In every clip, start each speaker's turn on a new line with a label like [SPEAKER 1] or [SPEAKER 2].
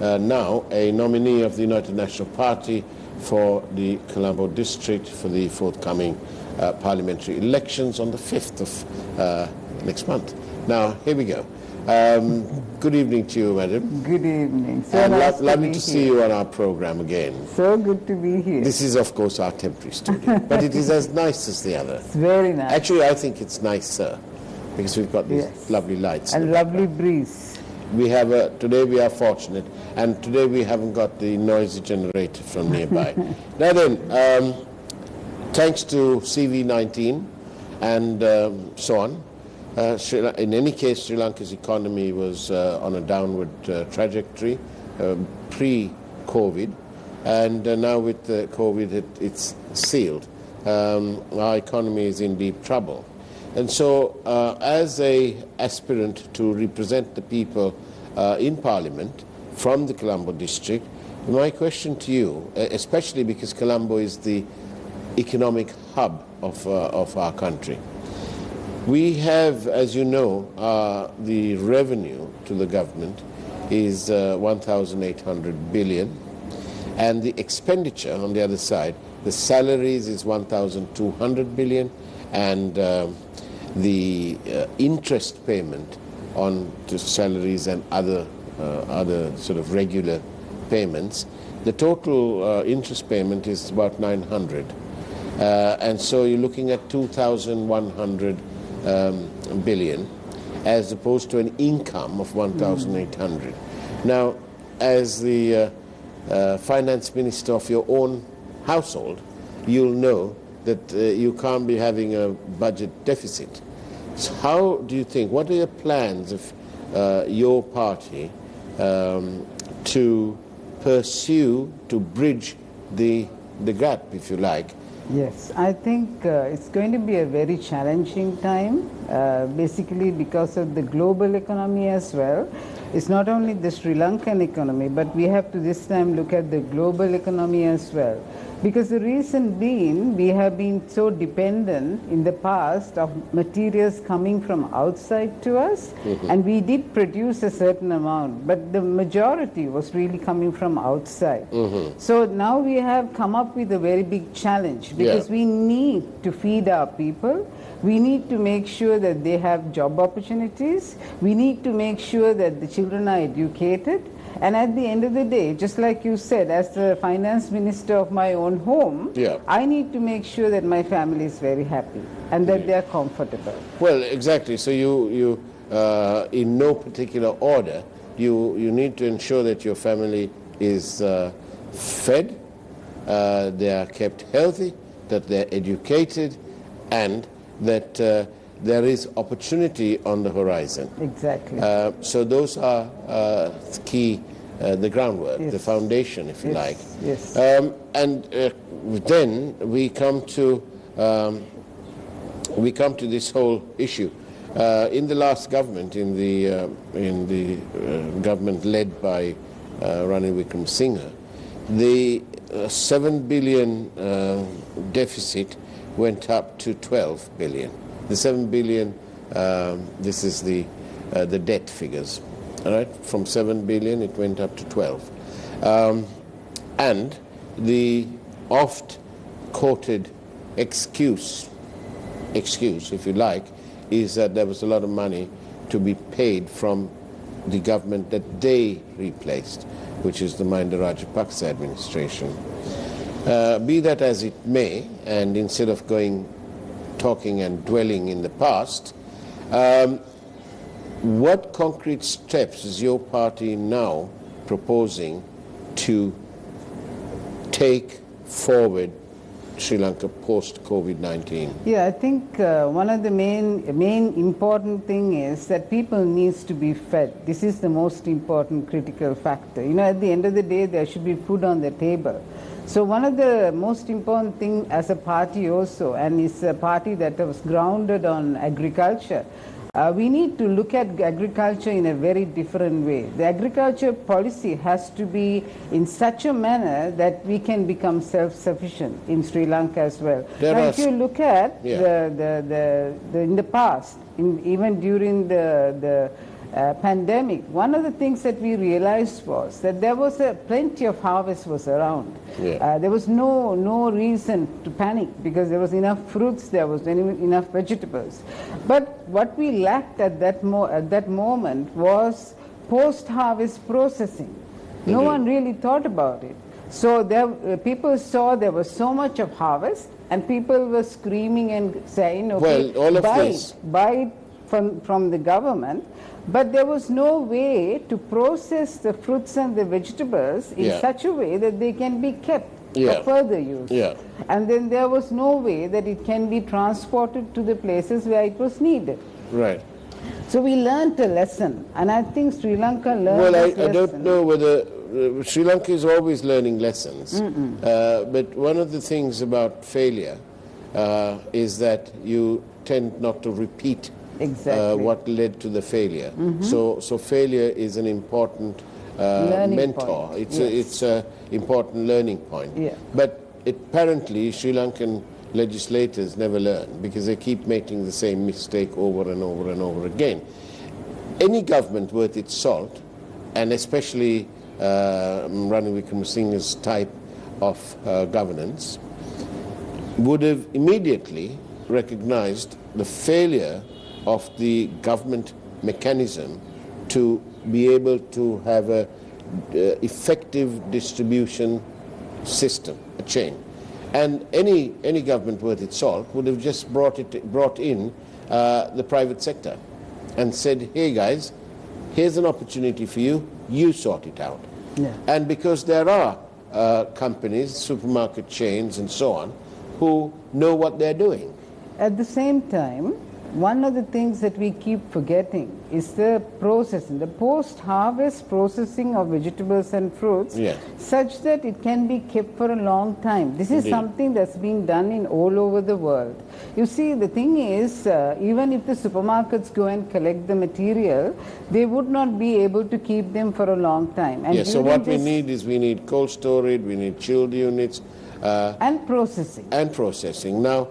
[SPEAKER 1] now a nominee of the United National Party for the Colombo district for the forthcoming parliamentary elections on the 5th of next month. Now, here we go. Good evening to you, madam.
[SPEAKER 2] Good evening. So nice
[SPEAKER 1] lovely to see you on our program again.
[SPEAKER 2] So good to be here.
[SPEAKER 1] This is, of course, our temporary studio, but it is as nice as the other.
[SPEAKER 2] It's very nice.
[SPEAKER 1] Actually, I think it's nicer because we've got these lovely lights.
[SPEAKER 2] And lovely breeze.
[SPEAKER 1] We have today we are fortunate, and today we haven't got the noisy generator from nearby. Now then, thanks to CV19 and so on, in any case, Sri Lanka's economy was on a downward trajectory pre-COVID, and now with COVID it's sealed. Our economy is in deep trouble. And so, as an aspirant to represent the people in Parliament from the Colombo district, my question to you, especially because Colombo is the economic hub of our country, we have, as you know, the revenue to the government is 1,800 billion, and the expenditure on the other side, the salaries is 1,200 billion, and the interest payment on to salaries and other sort of regular payments, the total interest payment is about 900, and so you're looking at 2,100 billion, as opposed to an income of 1,800. Now, as the finance minister of your own household, you'll know that you can't be having a budget deficit. So how do you think, what are your plans of your party to pursue, to bridge the gap, if you like?
[SPEAKER 2] Yes, I think it's going to be a very challenging time, basically because of the global economy as well. It's not only the Sri Lankan economy, but we have to this time look at the global economy as well. Because the reason being, we have been so dependent in the past of materials coming from outside to us, and we did produce a certain amount, but the majority was really coming from outside. So now we have come up with a very big challenge, because we need to feed our people. We need to make sure that they have job opportunities. We need to make sure that the children are educated. And at the end of the day, just like you said, as the finance minister of my own home, I need to make sure that my family is very happy and that they are comfortable.
[SPEAKER 1] Well, exactly. So you in no particular order, you need to ensure that your family is fed, they are kept healthy, that they're educated, and that there is opportunity on the horizon.
[SPEAKER 2] Exactly.
[SPEAKER 1] So those are key, the groundwork, the foundation, if you like.
[SPEAKER 2] Yes.
[SPEAKER 1] And then we come to this whole issue. In the last government, in the government led by Ranil Wickremesinghe, the 7 billion deficit went up to 12 billion. The 7 billion, this is the debt figures, all right? From 7 billion, it went up to 12. And the oft-quoted excuse, if you like, is that there was a lot of money to be paid from the government that they replaced, which is the Mahinda Rajapaksa administration. Be that as it may, and instead of talking and dwelling in the past, what concrete steps is your party now proposing to take forward Sri Lanka post-COVID-19?
[SPEAKER 2] Yeah, I think one of the main important thing is that people needs to be fed. This is the most important critical factor. You know, at the end of the day, there should be food on the table. So one of the most important thing as a party also, and it's a party that was grounded on agriculture, we need to look at agriculture in a very different way. The agriculture policy has to be in such a manner that we can become self-sufficient in Sri Lanka as well. Now, if you look at in the past, even during the pandemic, one of the things that we realized was that there was plenty of harvest was around.
[SPEAKER 1] Yeah.
[SPEAKER 2] There was no reason to panic because there was enough fruits, there was enough vegetables. But what we lacked at that moment was post-harvest processing. No one really thought about it. So people saw there was so much of harvest, and people were screaming and saying, okay, buy it from the government. But there was no way to process the fruits and the vegetables in such a way that they can be kept for further use.
[SPEAKER 1] Yeah.
[SPEAKER 2] And then there was no way that it can be transported to the places where it was needed.
[SPEAKER 1] Right.
[SPEAKER 2] So we learned a lesson, and I think Sri Lanka learned
[SPEAKER 1] this
[SPEAKER 2] lesson.
[SPEAKER 1] I don't know whether Sri Lanka is always learning lessons, but one of the things about failure is that you tend not to repeat what led to the failure. So failure is an important mentor.
[SPEAKER 2] Point.
[SPEAKER 1] It's an important learning point.
[SPEAKER 2] Yeah.
[SPEAKER 1] But apparently Sri Lankan legislators never learn because they keep making the same mistake over and over and over again. Any government worth its salt, and especially Ranil Wickremesinghe's type of governance, would have immediately recognized the failure of the government mechanism to be able to have a effective distribution system, a chain. And any government worth its salt would have just brought in the private sector and said, hey guys, here's an opportunity for you, you sort it out.
[SPEAKER 2] Yeah.
[SPEAKER 1] And because there are companies, supermarket chains and so on, who know what they're doing.
[SPEAKER 2] At the same time, one of the things that we keep forgetting is the processing, the post-harvest processing of vegetables and fruits, such that it can be kept for a long time. This is something that's being done in all over the world. You see, the thing is, even if the supermarkets go and collect the material, they would not be able to keep them for a long time. And
[SPEAKER 1] so what we need cold storage, we need chilled units.
[SPEAKER 2] And processing.
[SPEAKER 1] And processing. Now,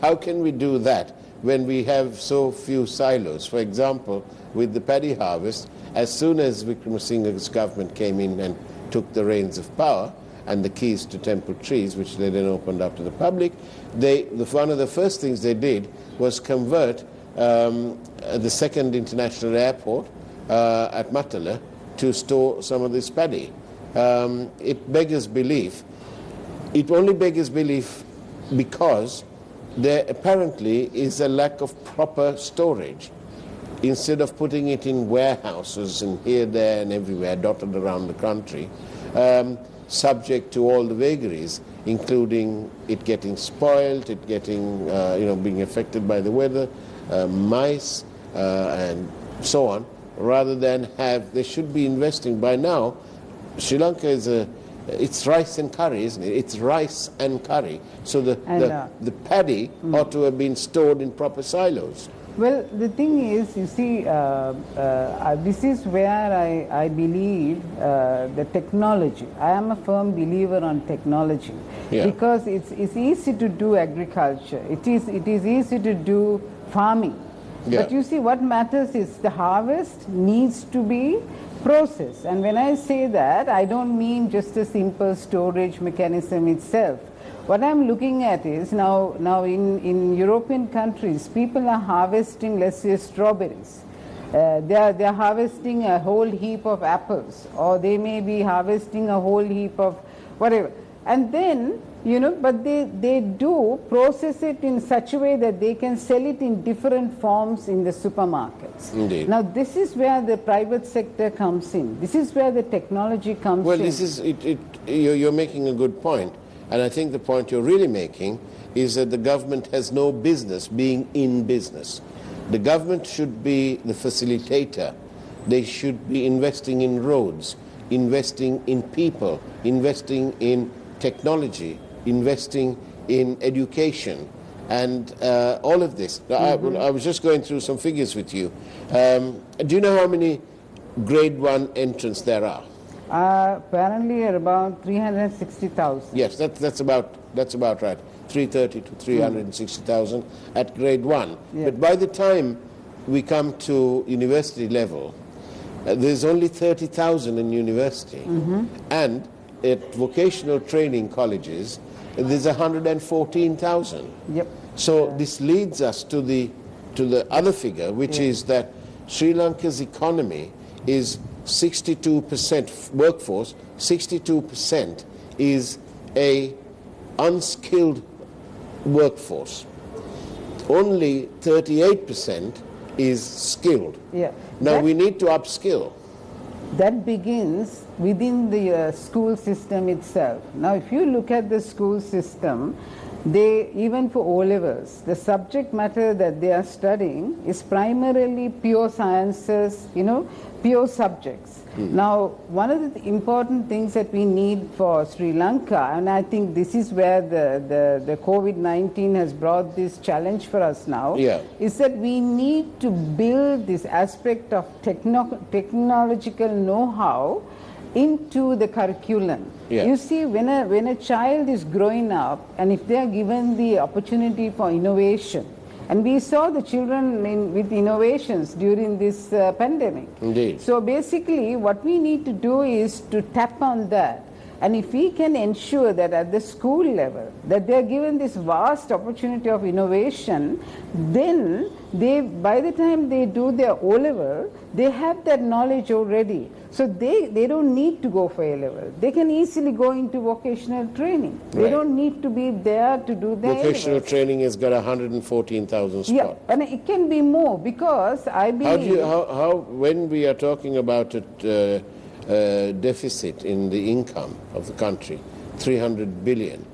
[SPEAKER 1] how can we do that when we have so few silos? For example, with the paddy harvest, as soon as Wickremesinghe's government came in and took the reins of power and the keys to Temple Trees, which they then opened up to the public, one of the first things they did was convert the second international airport at Matala to store some of this paddy. It beggars belief. It only beggars belief because there apparently is a lack of proper storage. Instead of putting it in warehouses and here, there and everywhere, dotted around the country, subject to all the vagaries, including it getting spoiled, it getting, being affected by the weather, mice, and so on, rather than they should be investing by now. Sri Lanka is it's rice and curry, isn't it? It's rice and curry. So the paddy ought to have been stored in proper silos.
[SPEAKER 2] Well, the thing is, you see, this is where I believe the technology. I am a firm believer on technology because it's easy to do agriculture. It is easy to do farming. But you see, what matters is the harvest needs to be process. And when I say that, I don't mean just a simple storage mechanism itself. What I'm looking at is now in European countries, people are harvesting, let's say, strawberries. They're harvesting a whole heap of apples, or they may be harvesting a whole heap of whatever. And then, but they do process it in such a way that they can sell it in different forms in the supermarkets.
[SPEAKER 1] Indeed.
[SPEAKER 2] Now, this is where the private sector comes in. This is where the technology comes in.
[SPEAKER 1] Well, this is you're making a good point. And I think the point you're really making is that the government has no business being in business. The government should be the facilitator. They should be investing in roads, investing in people, investing in technology, investing in education, and all of this. I was just going through some figures with you. Do you know how many grade 1 entrants there are?
[SPEAKER 2] Apparently about 360,000.
[SPEAKER 1] Yes, that's about right. 330 to 360,000 at grade 1.
[SPEAKER 2] Yeah.
[SPEAKER 1] But by the time we come to university level, there's only 30,000 in university, and at vocational training colleges, there's 114,000.
[SPEAKER 2] Yep.
[SPEAKER 1] So this leads us to the other figure, which is that Sri Lanka's economy is 62% workforce, 62% is a unskilled workforce. Only 38% is skilled.
[SPEAKER 2] Yeah.
[SPEAKER 1] Now we need to upskill.
[SPEAKER 2] That begins within the school system itself. Now, if you look at the school system, they, even for O-levels, the subject matter that they are studying is primarily pure sciences, pure subjects. Now, one of the important things that we need for Sri Lanka, and I think this is where the COVID-19 has brought this challenge for us now, is that we need to build this aspect of technological know-how into the curriculum. You see, when a child is growing up, and if they are given the opportunity for innovation, and we saw the children with innovations during this pandemic.
[SPEAKER 1] Indeed.
[SPEAKER 2] So basically, what we need to do is to tap on that. And if we can ensure that at the school level, that they are given this vast opportunity of innovation, then by the time they do their O-level, they have that knowledge already. So they don't need to go for A-level. They can easily go into vocational training. They don't need to be there to do their
[SPEAKER 1] vocational training has got 114,000 spots.
[SPEAKER 2] Yeah, and it can be more, because I believe...
[SPEAKER 1] When we are talking about it, deficit in the income of the country, 300 billion.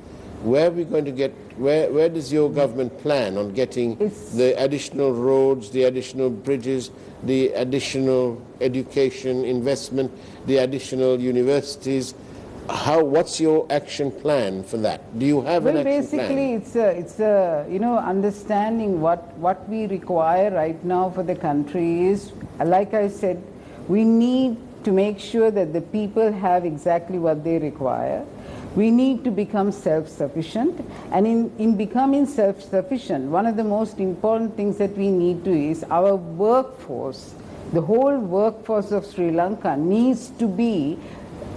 [SPEAKER 1] Where are we going to get, where does your government plan on getting the additional roads, the additional bridges, the additional education investment, the additional universities? What's your action plan for that? Do you have an action plan?
[SPEAKER 2] Basically, it's understanding what we require right now for the country is, like I said, we need to make sure that the people have exactly what they require. We need to become self-sufficient, and in becoming self-sufficient, one of the most important things that we need to is our workforce. The whole workforce of Sri Lanka needs to be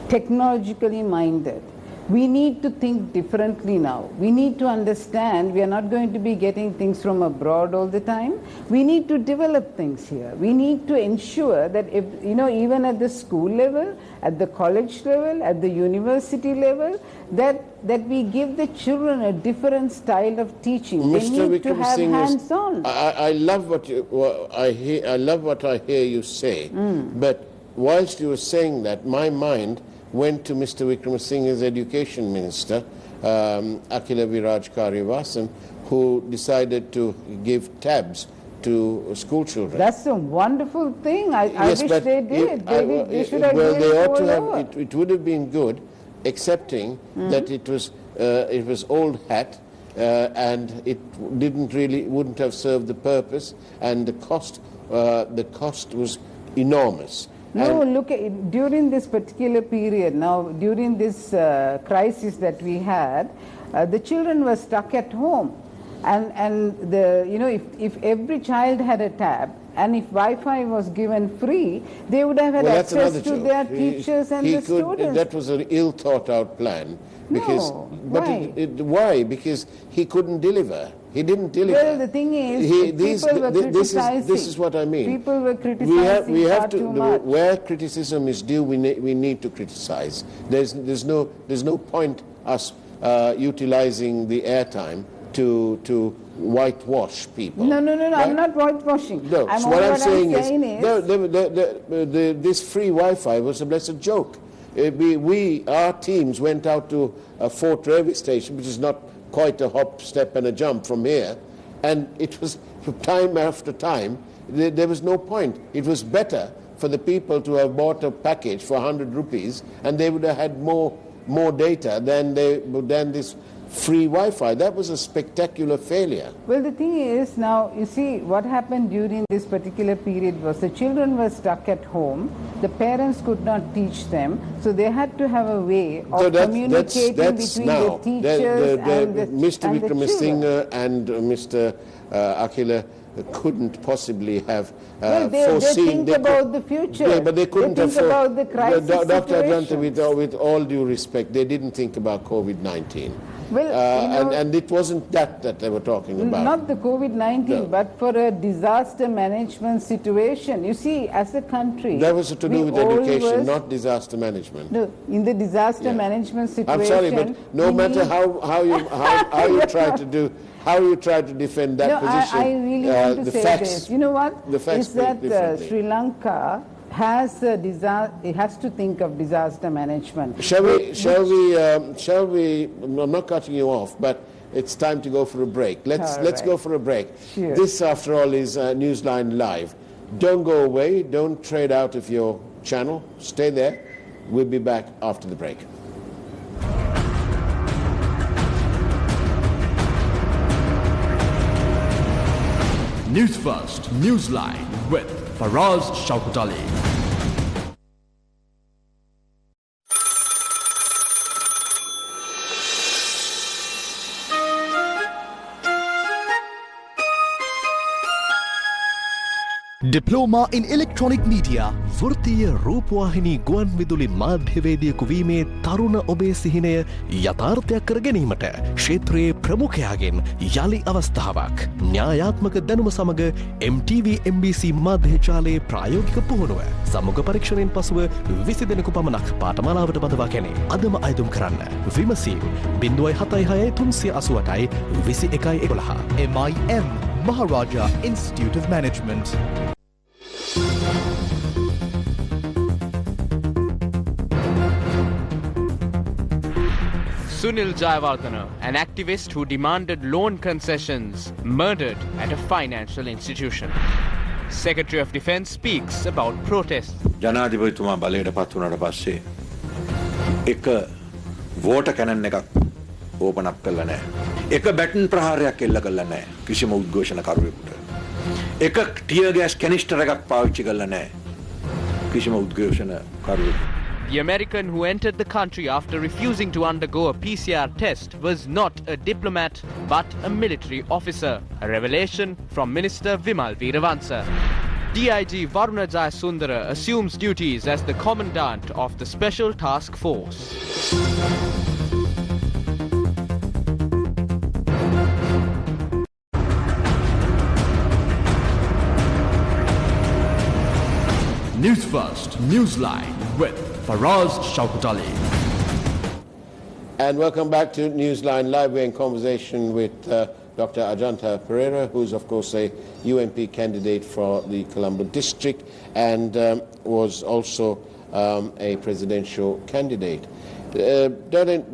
[SPEAKER 2] technologically minded. We need to think differently now. We need to understand we are not going to be getting things from abroad all the time. We need to develop things here. We need to ensure that even at the school level, at the college level, at the university level, that we give the children a different style of teaching. They need to have hands-on.
[SPEAKER 1] I love what I hear you say, but whilst you were saying that, my mind went to Mr. Wickramasinghe's education minister, Akila Viraj Karivasam, who decided to give tabs to school children.
[SPEAKER 2] That's a wonderful thing. I wish they did. They should have given it.
[SPEAKER 1] It would have been good, excepting that it was old hat, and it wouldn't have served the purpose, and the cost was enormous.
[SPEAKER 2] No, look, during this particular period, now during this crisis that we had, the children were stuck at home. And if every child had a tab, and if Wi-Fi was given free, they would have had access to their teachers and the students.
[SPEAKER 1] That was an ill thought out plan. Because, why? Because he couldn't deliver. He didn't deliver.
[SPEAKER 2] Well, the thing is, people were criticizing.
[SPEAKER 1] This is what I mean.
[SPEAKER 2] People were criticizing too much.
[SPEAKER 1] Where criticism is due, we need to criticize. There's no point us utilizing the airtime to whitewash people.
[SPEAKER 2] No, right? I'm not whitewashing.
[SPEAKER 1] No, so what I'm saying is this free Wi-Fi was a blessed joke. Our teams went out to Fort Railway Station, which is not quite a hop, step and a jump from here, and it was time after time, there was no point. It was better for the people to have bought a package for 100 rupees, and they would have had more data than this free Wi-Fi. That was a spectacular failure.
[SPEAKER 2] Well, the thing is, now, you see, what happened during this particular period was the children were stuck at home, the parents could not teach them, so they had to have a way of communicating between the teachers and the
[SPEAKER 1] Mr. Wickramasinghe and Mr. Akila couldn't possibly have
[SPEAKER 2] they
[SPEAKER 1] foreseen.
[SPEAKER 2] They think about the future.
[SPEAKER 1] Yeah, but they couldn't
[SPEAKER 2] think about the crisis
[SPEAKER 1] Dr. Ajanta,
[SPEAKER 2] situations.
[SPEAKER 1] with all due respect, they didn't think about COVID-19.
[SPEAKER 2] Well,
[SPEAKER 1] and it wasn't that they were talking about.
[SPEAKER 2] Not the COVID-19,
[SPEAKER 1] No.
[SPEAKER 2] but for a disaster management situation. You see, as a country...
[SPEAKER 1] That was to do with education, not disaster management.
[SPEAKER 2] No, in the disaster management situation...
[SPEAKER 1] I'm sorry, but no matter how you try to defend that position...
[SPEAKER 2] I really want to say
[SPEAKER 1] facts,
[SPEAKER 2] this. You know what?
[SPEAKER 1] The facts
[SPEAKER 2] is that
[SPEAKER 1] differently.
[SPEAKER 2] Sri Lanka has it has to think of disaster management.
[SPEAKER 1] Shall we? I'm not cutting you off, but it's time to go for a break. Let's go for a break.
[SPEAKER 2] Sure.
[SPEAKER 1] This, after all, is Newsline Live. Don't go away. Don't trade out of your channel. Stay there. We'll be back after the break.
[SPEAKER 3] Newsfirst, Newsline with Faraz, Shauketaly.
[SPEAKER 4] Diploma in Electronic Media වෘත්තීය රූපවාහිනී ගුවන් විදුලි මාධ්‍යවේදියෙකු වීමේ තරුණ ඔබේ සිහිනය යථාර්ථයක් කර ගැනීමට ක්ෂේත්‍රයේ ප්‍රමුඛයාගෙන් යලි අවස්ථාවක් න්‍යායාත්මක දැනුම සමග MTV MBC මාධ්‍යජාලයේ ප්‍රායෝගික පුහුණුව සමුග පරීක්ෂණයෙන් පසුව 20 දෙනෙකු පමණක් පාඨමාලාවට බඳවා ගැනීම අදම අයදුම් කරන්න විමසීම් 076 388 2111 MIM Maharaja Institute of Management.
[SPEAKER 5] Sunil Jayawardena, an activist who demanded loan concessions, murdered at a financial institution. Secretary of Defence speaks about protests.
[SPEAKER 6] ජනාධිපතිතුමා බලයට පත් වුණාට පස්සේ එක වෝටර් කැනන් එකක් ඕපන් අප් කළා නැහැ. එක බැටන් ප්‍රහාරයක් එල්ල කළා නැහැ කිසිම උද්ඝෝෂණකරුවෙකුට. එක ටියර් ගෑස් කැනිස්ටර් එකක් පාවිච්චි කළා නැහැ කිසිම උද්ඝෝෂණකරුවෙකුට.
[SPEAKER 5] The American who entered the country after refusing to undergo a PCR test was not a diplomat but a military officer. A revelation from Minister Vimal Veeravansa. DIG Varuna Jayasundara assumes duties as the commandant of the Special Task Force.
[SPEAKER 3] Newsfirst, Newsline with Faraz, Shauketaly.
[SPEAKER 1] And welcome back to Newsline Live. We're in conversation with Dr. Ajanta Pereira, who's of course a UMP candidate for the Colombo district and was also a presidential candidate.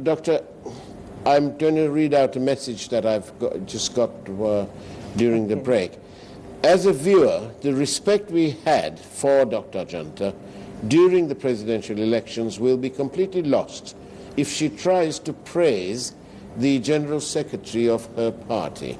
[SPEAKER 1] Doctor, I'm going to read out a message that I've just got during the break. As a viewer, the respect we had for Dr. Ajanta during the presidential elections will be completely lost if she tries to praise the General Secretary of her party.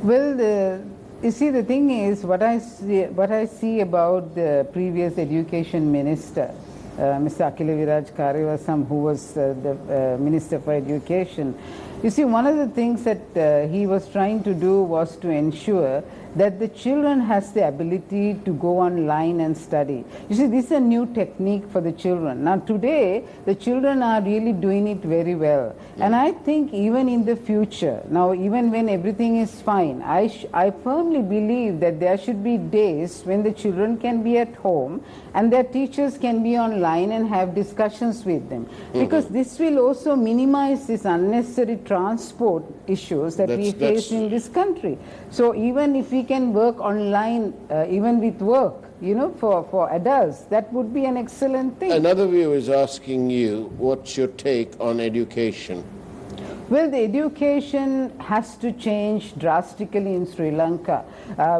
[SPEAKER 2] Well, you see, the thing is, what I see about the previous education minister, Mr. Akila Viraj Karivasam, who was the Minister for Education, you see, one of the things that he was trying to do was to ensure that the children has the ability to go online and study. You see, this is a new technique for the children. Now today, the children are really doing it very well. And I think even in the future, now even when everything is fine, I firmly believe that there should be days when the children can be at home and their teachers can be online and have discussions with them. Because this will also minimize this unnecessary transport issues that we face in this country. So even if we can work online, even with work, you know, for adults, that would be an excellent thing.
[SPEAKER 1] Another viewer is asking you, what's your take on education?
[SPEAKER 2] Well, the education has to change drastically in Sri Lanka.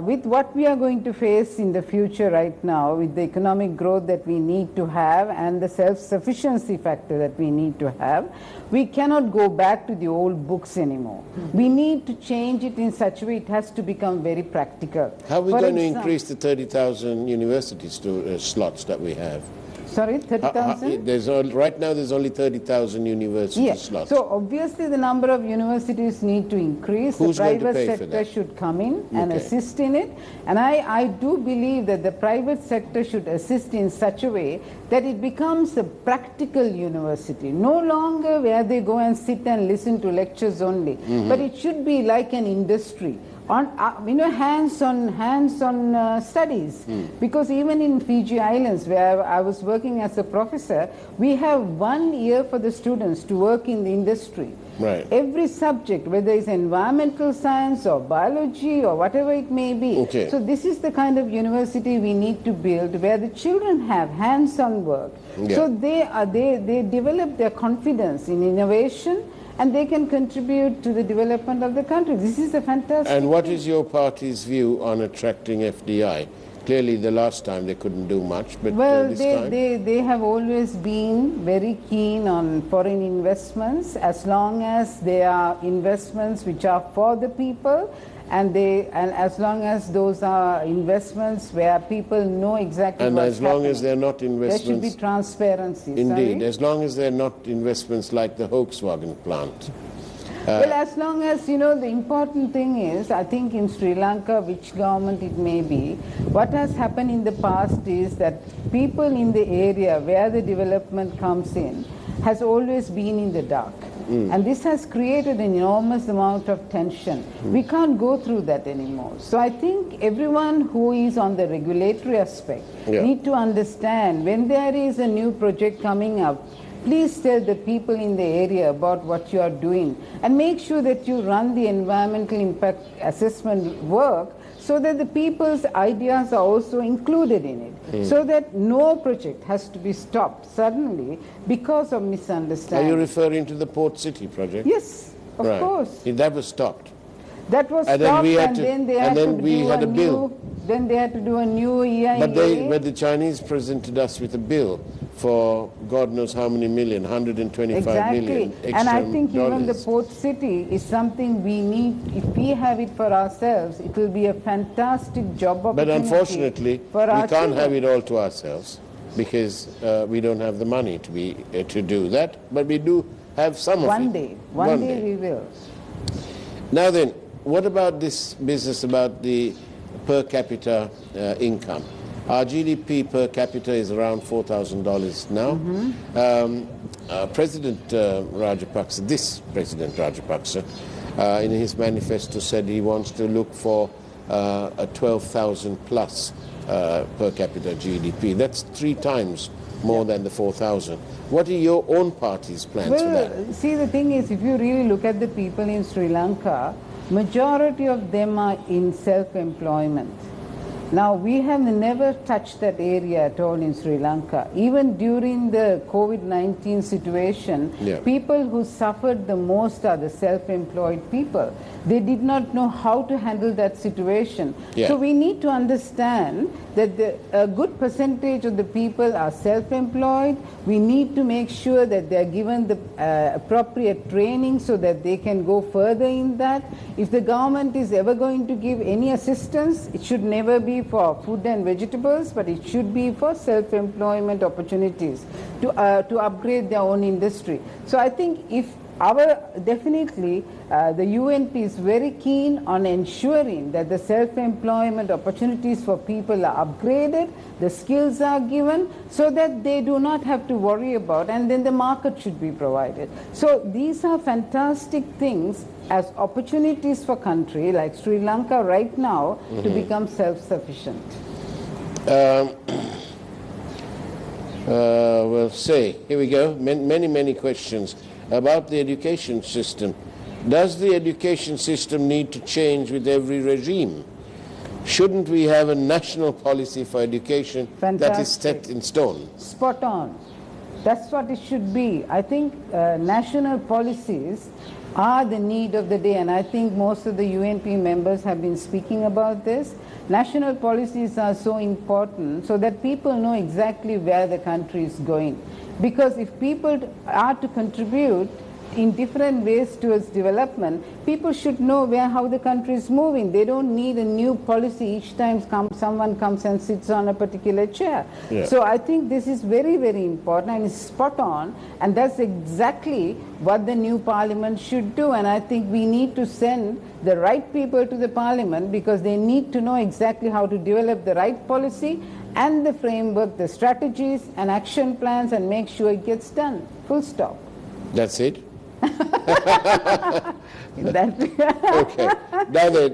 [SPEAKER 2] With what we are going to face in the future right now, with the economic growth that we need to have and the self-sufficiency factor that we need to have, we cannot go back to the old books anymore. We need to change it in such a way it has to become very practical.
[SPEAKER 1] How are we going to increase the 30,000 university slots that we have?
[SPEAKER 2] Sorry, 30,000?
[SPEAKER 1] Right now there's only 30,000 university
[SPEAKER 2] Yes.
[SPEAKER 1] slots.
[SPEAKER 2] So obviously the number of universities need to increase.
[SPEAKER 1] Who's
[SPEAKER 2] the
[SPEAKER 1] going to
[SPEAKER 2] private
[SPEAKER 1] pay for
[SPEAKER 2] sector
[SPEAKER 1] that?
[SPEAKER 2] should come in and
[SPEAKER 1] Okay.
[SPEAKER 2] assist in it. And I do believe that the private sector should assist in such a way that it becomes a practical university. No longer where they go and sit and listen to lectures only. But it should be like an industry. On, hands-on studies. Because even in Fiji Islands, where I was working as a professor, we have 1 year for the students to work in the industry.
[SPEAKER 1] Right.
[SPEAKER 2] Every subject, whether it's environmental science or biology or whatever it may be.
[SPEAKER 1] Okay.
[SPEAKER 2] So this is the kind of university we need to build, where the children have hands-on work.
[SPEAKER 1] Yeah.
[SPEAKER 2] So they develop their confidence in innovation, and they can contribute to the development of the country. This is a fantastic
[SPEAKER 1] And what
[SPEAKER 2] thing.
[SPEAKER 1] is your party's view on attracting FDI? Clearly the last time they couldn't do much, but
[SPEAKER 2] Well,
[SPEAKER 1] this time?
[SPEAKER 2] they have always been very keen on foreign investments, as long as they are investments which are for the people, and as long as those are investments where people know exactly
[SPEAKER 1] And
[SPEAKER 2] what's
[SPEAKER 1] as long as
[SPEAKER 2] happening.
[SPEAKER 1] they're not
[SPEAKER 2] There should be
[SPEAKER 1] investments,
[SPEAKER 2] transparency.
[SPEAKER 1] indeed,
[SPEAKER 2] Sorry?
[SPEAKER 1] as long as they're not investments like the Volkswagen plant.
[SPEAKER 2] Well, as long as, you know, the important thing is, I think in Sri Lanka, which government it may be, what has happened in the past is that people in the area where the development comes in has always been in the dark. And this has created an enormous amount of tension. We can't go through that anymore. So I think everyone who is on the regulatory aspect need to understand when there is a new project coming up, please tell the people in the area about what you are doing, and make sure that you run the environmental impact assessment work so that the people's ideas are also included in it, so that no project has to be stopped suddenly because of
[SPEAKER 1] Are
[SPEAKER 2] misunderstanding.
[SPEAKER 1] you referring to the Port City project?
[SPEAKER 2] Yes, of
[SPEAKER 1] Right.
[SPEAKER 2] course.
[SPEAKER 1] That was stopped.
[SPEAKER 2] That was
[SPEAKER 1] And then
[SPEAKER 2] stopped,
[SPEAKER 1] we had
[SPEAKER 2] and
[SPEAKER 1] to-
[SPEAKER 2] then they
[SPEAKER 1] and
[SPEAKER 2] had
[SPEAKER 1] then
[SPEAKER 2] to
[SPEAKER 1] we
[SPEAKER 2] do
[SPEAKER 1] had
[SPEAKER 2] a
[SPEAKER 1] a bill.
[SPEAKER 2] new. Then they had to do a new EIA.
[SPEAKER 1] But the Chinese presented us with a bill for God knows how many million, 125 million
[SPEAKER 2] Exactly.
[SPEAKER 1] extra
[SPEAKER 2] And I think even the
[SPEAKER 1] dollars.
[SPEAKER 2] port city is something we need. If we have it for ourselves, it will be a fantastic job
[SPEAKER 1] But
[SPEAKER 2] opportunity.
[SPEAKER 1] unfortunately,
[SPEAKER 2] for
[SPEAKER 1] we
[SPEAKER 2] our
[SPEAKER 1] can't have
[SPEAKER 2] children.
[SPEAKER 1] it all to ourselves because we don't have the money to do that. But we do have some of it.
[SPEAKER 2] One day we will.
[SPEAKER 1] Now then, what about this business about the per capita income? Our GDP per capita is around $4,000 now. President Rajapaksa, this President Rajapaksa, in his manifesto said he wants to look for a 12,000 plus per capita GDP. That's 3 times more than the 4,000. What are your own party's plans for that?
[SPEAKER 2] Well, see, the thing is, if you really look at the people in Sri Lanka, majority of them are in self-employment. Now, we have never touched that area at all in Sri Lanka. Even during the COVID-19 situation, people who suffered the most are the self-employed people. They did not know how to handle that situation. So we need to understand that a good percentage of the people are self-employed. We need to make sure that they are given the appropriate training so that they can go further in that. If the government is ever going to give any assistance, it should never be for food and vegetables, but it should be for self-employment opportunities to upgrade their own industry. So I think if definitely the UNP is very keen on ensuring that the self-employment opportunities for people are upgraded, the skills are given, so that they do not have to worry about, and then the market should be provided. So these are fantastic things as opportunities for country like Sri Lanka right now to become self-sufficient.
[SPEAKER 1] Well, here we go, many questions about the education system. Does the education system need to change with every regime? Shouldn't we have a national policy for education that is set in stone?
[SPEAKER 2] Spot on. That's what it should be. I think national policies are the need of the day, and I think most of the UNP members have been speaking about this. National policies are so important so that people know exactly where the country is going. Because if people are to contribute, in different ways towards development, people should know how the country is moving. They don't need a new policy each time someone comes and sits on a particular chair.
[SPEAKER 1] Yeah.
[SPEAKER 2] So I think this is very, very important and it's spot on, and that's exactly what the new parliament should do. And I think we need to send the right people to the parliament because they need to know exactly how to develop the right policy and the framework, the strategies and action plans, and make sure it gets done. Full stop.
[SPEAKER 1] That's it?
[SPEAKER 2] Okay.
[SPEAKER 1] Now then,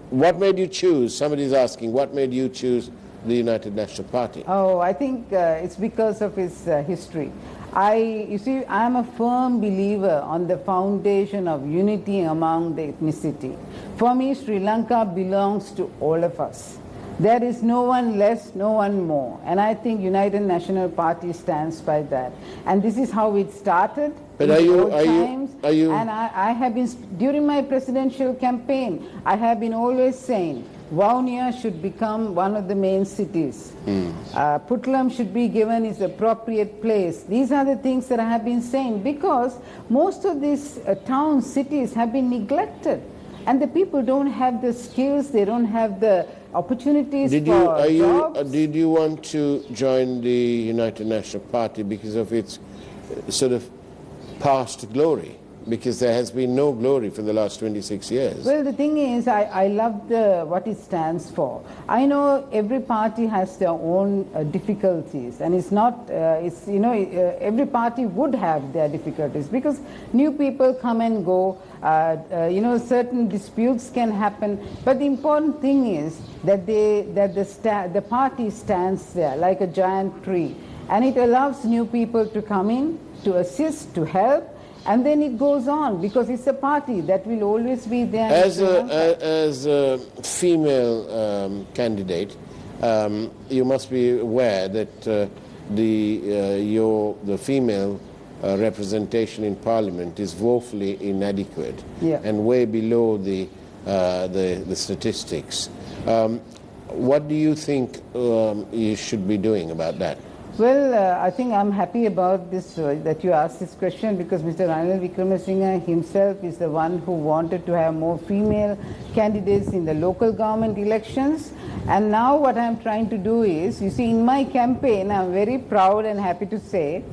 [SPEAKER 1] what made you choose, somebody's asking, what made you choose the United National Party?
[SPEAKER 2] Oh, I think it's because of its history. You see, I am a firm believer on the foundation of unity among the ethnicity. For me, Sri Lanka belongs to all of us. There is no one less, no one more. And I think United National Party stands by that. And this is how it started.
[SPEAKER 1] But are you?
[SPEAKER 2] And I have been, during my presidential campaign, I have been always saying, Vaunia should become one of the main cities. Puttalam should be given its appropriate place. These are the things that I have been saying because most of these towns, cities have been neglected. And the people don't have the skills, they don't have the opportunities for jobs.
[SPEAKER 1] Did you want to join the United National Party because of its sort of past glory? Because there has been no glory for the last 26 years.
[SPEAKER 2] Well, the thing is, I love what it stands for. I know every party has their own difficulties, and it's not, every party would have their difficulties because new people come and go, certain disputes can happen, but the important thing is that the party stands there like a giant tree, and it allows new people to come in, to assist, to help. And then it goes on because it's a party that will always be there.
[SPEAKER 1] As a female candidate, you must be aware that the female representation in Parliament is woefully inadequate and way below the statistics. What do you think you should be doing about that?
[SPEAKER 2] Well, I think I'm happy about this, that you asked this question because Mr. Ranil Wickremesinghe himself is the one who wanted to have more female candidates in the local government elections. And now what I'm trying to do is, you see, in my campaign, I'm very proud and happy to say,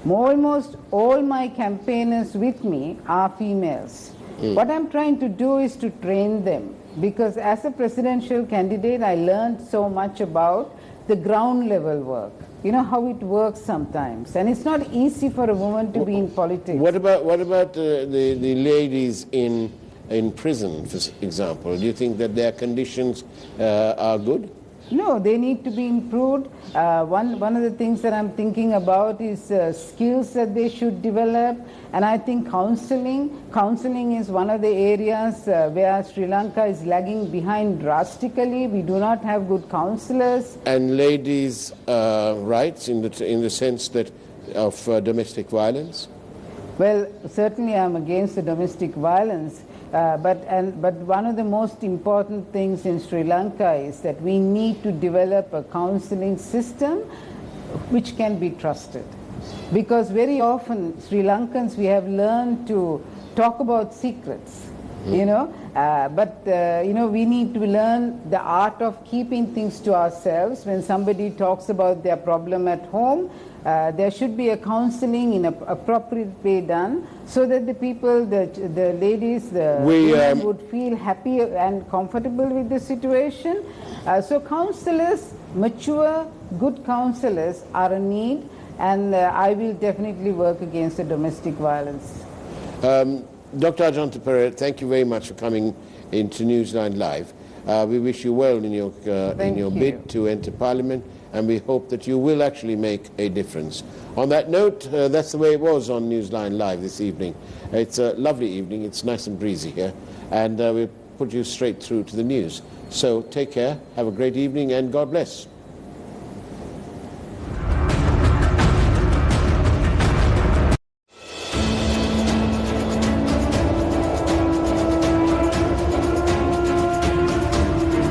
[SPEAKER 2] almost all my campaigners with me are females. What I'm trying to do is to train them because as a presidential candidate, I learned so much about the ground level work. You know how it works sometimes, and it's not easy for a woman to be in politics.
[SPEAKER 1] What about the ladies in prison, for example? Do you think that their conditions are good?
[SPEAKER 2] No, they need to be improved. One of the things that I'm thinking about is skills that they should develop, and I think counseling is one of the areas where Sri Lanka is lagging behind drastically. We do not have good counselors. And
[SPEAKER 1] ladies' rights in the sense that of domestic violence?
[SPEAKER 2] Well, certainly I'm against the domestic violence. But one of the most important things in Sri Lanka is that we need to develop a counseling system which can be trusted. Because very often Sri Lankans, we have learned to talk about secrets, we need to learn the art of keeping things to ourselves. When somebody talks about their problem at home, there should be a counseling in an appropriate way done so that the people, the ladies, women would feel happy and comfortable with the situation. So counselors, mature, good counselors are a need, and I will definitely work against the domestic violence.
[SPEAKER 1] Dr. Ajanta Pereira, thank you very much for coming into Newsline Live. We wish you well in your bid to enter Parliament, and we hope that you will actually make a difference. On that note, that's the way it was on Newsline Live this evening. It's a lovely evening, it's nice and breezy here, and we'll put you straight through to the news. So take care, have a great evening, and God bless.